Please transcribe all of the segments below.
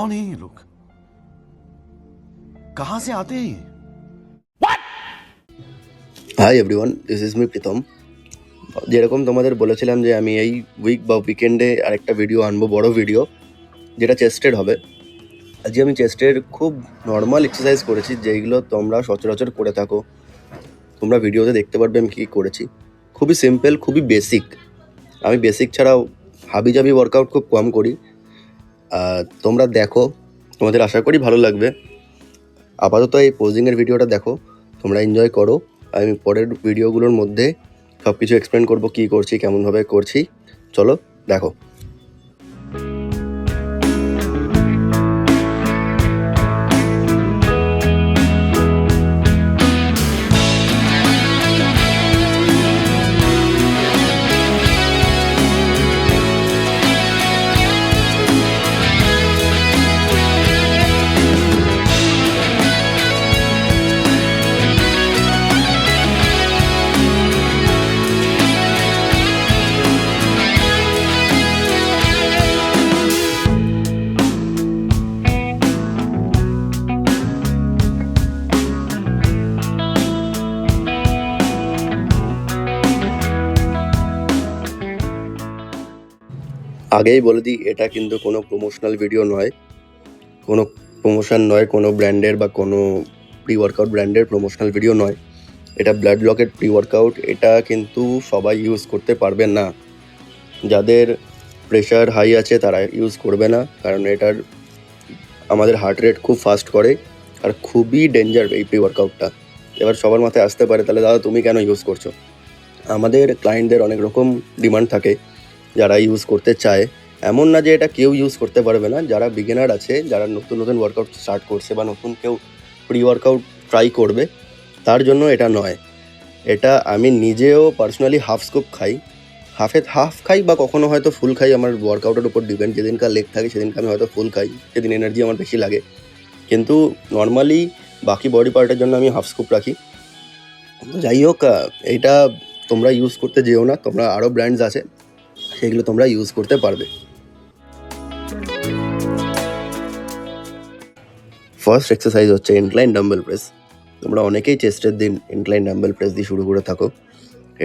कौन है ये लोग? कहां से आते हैं ये? Hi everyone, this is me Pritam. যেরকম তোমাদের বলেছিলাম যে আমি এই উইক বা উইকেন্ডে আরেকটা ভিডিও আনবো, বড় ভিডিও, যেটা চেস্টের হবে। আজকে আমি চেস্টের খুব নর্মাল এক্সারসাইজ করেছি, যেইগুলো তোমরা সচরাচর করে থাকো। তোমরা ভিডিওতে দেখতে পারবে আমি কী করেছি। খুবই সিম্পল, খুবই বেসিক। আমি বেসিক ছাড়াও হাবিজাবি ওয়ার্কআউট খুব কম করি। তোমরা দেখো, তোমাদের আশা করি ভালো লাগবে। আপাতত এই পোজিংয়ের ভিডিওটা দেখো, তোমরা এনজয় করো। আমি পরের ভিডিওগুলোর মধ্যে সব কিছু এক্সপ্লেন করবো, কী করছি, কেমনভাবে করছি। চলো দেখো। আগেই বলে দিই, এটা কিন্তু কোনো প্রমোশনাল ভিডিও নয়, কোনো প্রমোশন নয়, কোনো ব্র্যান্ডের বা কোনো প্রি ওয়ার্কআউট ব্র্যান্ডের প্রমোশনাল ভিডিও নয়। এটা ব্লাড ব্লকের প্রি ওয়ার্কআউট। এটা কিন্তু সবাই ইউজ করতে পারবে না। যাদের প্রেশার হাই আছে তারা ইউজ করবে না, কারণ এটার আমাদের হার্ট রেট খুব ফাস্ট করে আর খুবই ডেঞ্জার এই প্রি ওয়ার্কআউটটা। এবার সবার মাথায় আসতে পারে, তাহলে দাদা তুমি কেন ইউজ করছো? আমাদের ক্লায়েন্টদের অনেক রকম ডিমান্ড থাকে, যারা ইউজ করতে চায়। এমন না যে এটা কেউ ইউজ করতে পারবে না। যারা বিগিনার আছে, যারা নতুন নতুন ওয়ার্কআউট স্টার্ট করছে বা নতুন কেউ প্রি ওয়ার্কআউট ট্রাই করবে, তার জন্য এটা নয়। এটা আমি নিজেও পার্সোনালি হাফ স্কুপ খাই, হাফ খাই বা কখনো হয়তো ফুল খাই। আমার ওয়ার্কআউটের উপর ডিপেন্ড। যেদিনকার লেগ থাকে সেদিনকে আমি হয়তো ফুল খাই, সেদিন এনার্জি আমার বেশি লাগে। কিন্তু নর্মালি বাকি বডি পার্টের জন্য আমি হাফ স্কুপ রাখি। যাই হোক, এটা তোমরা ইউজ করতে যেও না। তোমরা আরও ব্র্যান্ডস আছে, সেগুলো তোমরা ইউজ করতে পারবে। ফার্স্ট এক্সারসাইজ হচ্ছে ইনক্লাইন ডাম্বেল প্রেস। তোমরা অনেকেই চেস্টের দিন ইনক্লাইন ডাম্বেল প্রেস দিয়ে শুরু করে থাকো।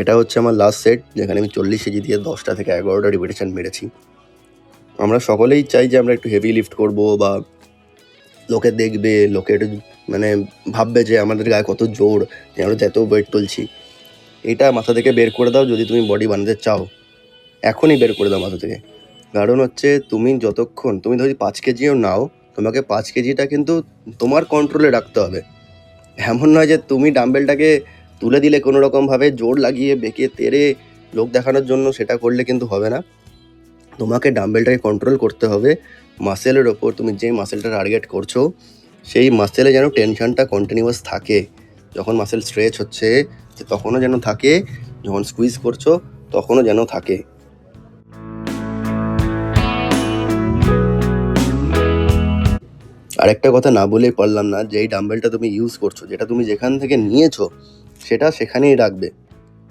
এটা হচ্ছে আমার লাস্ট সেট, যেখানে আমি 40 কেজি দিয়ে 10টা থেকে 11টা রিপিটেশন মেরেছি। আমরা সকলেই চাই যে আমরা একটু হেভি লিফট করব, বা লোকে দেখবে, লোকে একটু মানে ভাববে যে আমাদের গায়ে কত জোর, যে আমরা এত ওয়েট তুলছি। এটা মাথা থেকে বের করে দাও যদি তুমি বডি বানাতে চাও। এখনই বের করে দাও মাথা থেকে। কারণ হচ্ছে তুমি যতক্ষণ, তুমি যদি 5 কেজিও নাও, তোমাকে 5 কেজিটা কিন্তু তোমার কন্ট্রোলে রাখতে হবে। এমন নয় যে তুমি ডাম্বেলটাকে তুলে দিলে কোনো রকমভাবে জোর লাগিয়ে বেঁকে তেড়ে লোক দেখানোর জন্য, সেটা করলে কিন্তু হবে না। তোমাকে ডাম্বেলটাকে কন্ট্রোল করতে হবে। মাসেলের ওপর তুমি যে মাসেলটা টার্গেট করছো, সেই মাসেলে যেন টেনশনটা কন্টিনিউয়াস থাকে। যখন মাসেল স্ট্রেচ হচ্ছে তখনও যেন থাকে, যখন স্কুইজ করছো তখনও যেন থাকে। আরেকটা কথা না বলেই পারলাম না, যে এই ডাম্বেলটা তুমি ইউজ করছো, যেটা তুমি যেখান থেকে নিয়েছো সেটা সেখানেই রাখবে।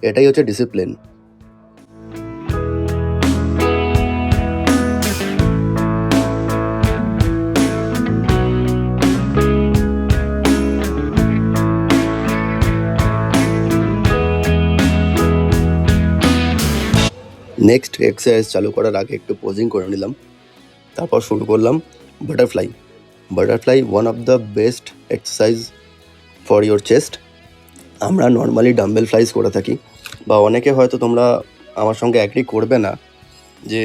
এটাই হচ্ছে ডিসিপ্লিন। নেক্সট এক্সারসাইজ চালু করার আগে একটু পোজিং করে নিলাম, তারপর শুরু করলাম butterfly. Butterfly one of the best exercise for your chest. আমরা নর্মালি ডাম্বেল ফ্লাইজ করে থাকি, বা অনেকে হয়তো তোমরা আমার সঙ্গে অ্যাগ্রি করবে না, যে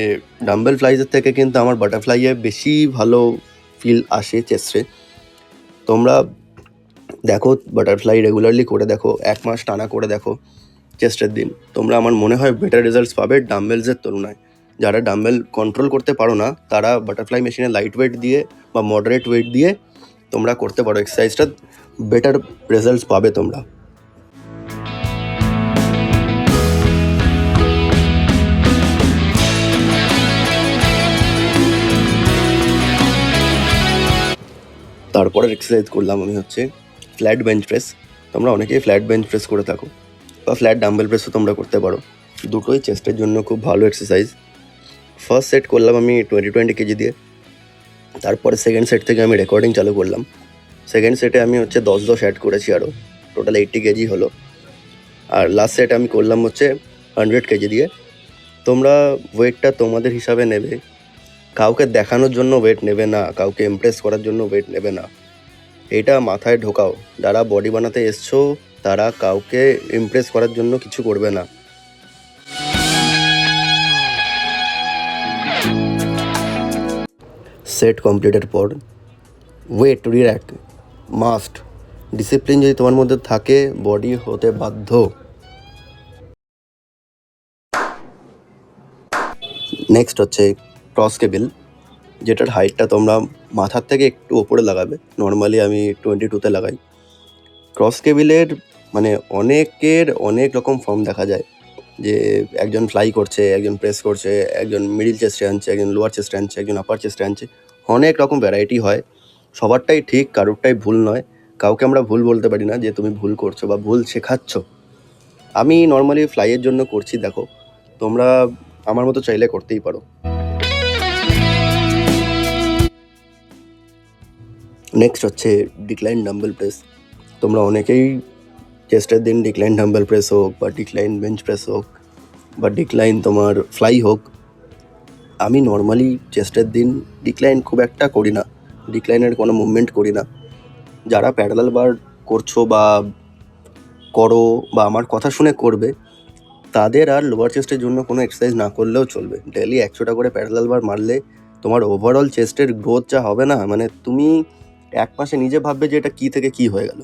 ডাম্বেল ফ্লাইজের থেকে কিন্তু আমার বাটারফ্লাইয়ে বেশি ভালো ফিল আসে চেস্টে। তোমরা দেখো, বাটারফ্লাই রেগুলারলি করে দেখো, 1 মাস টানা করে দেখো চেস্টের দিন, তোমরা আমার মনে হয় বেটার রেজাল্টস পাবে ডাম্বেলসের তুলনায়। যারা ডাম্বেল কন্ট্রোল করতে পারো না, তারা বাটারফ্লাই মেশিনে লাইট ওয়েট দিয়ে বা মডারেট ওয়েট দিয়ে তোমরা করতে পারো এক্সারসাইজটা, বেটার রেজাল্টস পাবে তোমরা। তারপরের এক্সারসাইজ করলাম আমি হচ্ছে ফ্ল্যাট বেঞ্চ প্রেস। তোমরা অনেকেই ফ্ল্যাট বেঞ্চ প্রেস করে থাকো, বা ফ্ল্যাট ডাম্বেল প্রেসও তোমরা করতে পারো। দুটোই চেস্টের জন্য খুব ভালো এক্সারসাইজ। ফার্স্ট সেট করলাম আমি 20 কেজি দিয়ে। তারপরে সেকেন্ড সেট থেকে আমি রেকর্ডিং চালু করলাম। সেকেন্ড সেটে আমি হচ্ছে 10 অ্যাড করেছি, আরও টোটাল 80 কেজি হলো। আর লাস্ট সেট আমি করলাম হচ্ছে 100 কেজি দিয়ে। তোমরা ওয়েটটা তোমাদের হিসাবে নেবে, কাউকে দেখানোর জন্য ওয়েট নেবে না, কাউকে ইমপ্রেস করার জন্য ওয়েট নেবে না। এটা মাথায় ঢোকাও, যারা বডি বানাতে এসছো তারা কাউকে ইমপ্রেস করার জন্য কিছু করবে না। সেট কমপ্লিটের পর ওয়েট রিঅ্যাক্ট মাস্ট। ডিসিপ্লিন যদি তোমার মধ্যে থাকে, বডি হতে বাধ্য। নেক্সট হচ্ছে ক্রস কেবিল, যেটার হাইটটা তোমরা মাথার থেকে একটু ওপরে লাগাবে। নর্মালি আমি 22তে লাগাই। ক্রস কেবিলের মানে অনেকের অনেক রকম ফর্ম দেখা যায়, যে একজন ফ্লাই করছে, একজন প্রেস করছে, একজন মিডিল চেস্টে আনছে, একজন লোয়ার চেস্টে আনছে, একজন আপার চেস্টে আনছে। অনেক রকম ভ্যারাইটি হয়, সবারটাই ঠিক, কারোরটাই ভুল নয়। কাউকে আমরা ভুল বলতে পারি না যে তুমি ভুল করছো বা ভুল শেখাচ্ছ। আমি নর্মালি ফ্লাইয়ের জন্য করছি, দেখো তোমরা আমার মতো চাইলে করতেই পারো। নেক্সট হচ্ছে ডিক্লাইন ডাম্বেল প্রেস। তোমরা অনেকেই চেস্টের দিন ডিক্লাইন ডাম্বেল প্রেস হোক বা ডিক্লাইন বেঞ্চ প্রেস হোক বা ডিক্লাইন তোমার ফ্লাই হোক, আমি নর্মালি চেস্টের দিন ডিক্লাইন খুব একটা করি না, ডিক্লাইনের কোনো মুভমেন্ট করি না। যারা প্যারালাল বার করছো বা করো বা আমার কথা শুনে করবে, তাদের আর লোয়ার চেস্টের জন্য কোনো এক্সারসাইজ না করলেও চলবে। ডেলি 100টা করে প্যারালাল বার মারলে তোমার ওভারঅল চেস্টের গ্রোথ যা হবে না, মানে তুমি এক মাসে নিজে ভাববে যে এটা কী থেকে কী হয়ে গেল।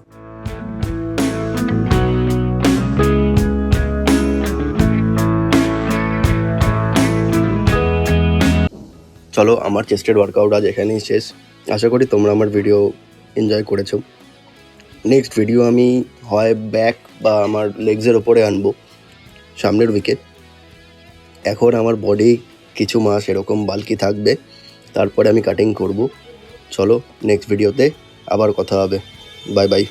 চলো, আমার চেস্টের ওয়ার্কআউট আজ এখানেই শেষ। আশা করি তোমরা আমার ভিডিও এনজয় করেছো। নেক্সট ভিডিও আমি হয় ব্যাক বা আমার লেগসের ওপরে আনবো সামনের উইকে। এখন আমার বডি কিছু মাস এরকম বাল্কি থাকবে, তারপরে আমি কাটিং করব। চলো নেক্সট ভিডিওতে আবার কথা হবে। Bye bye.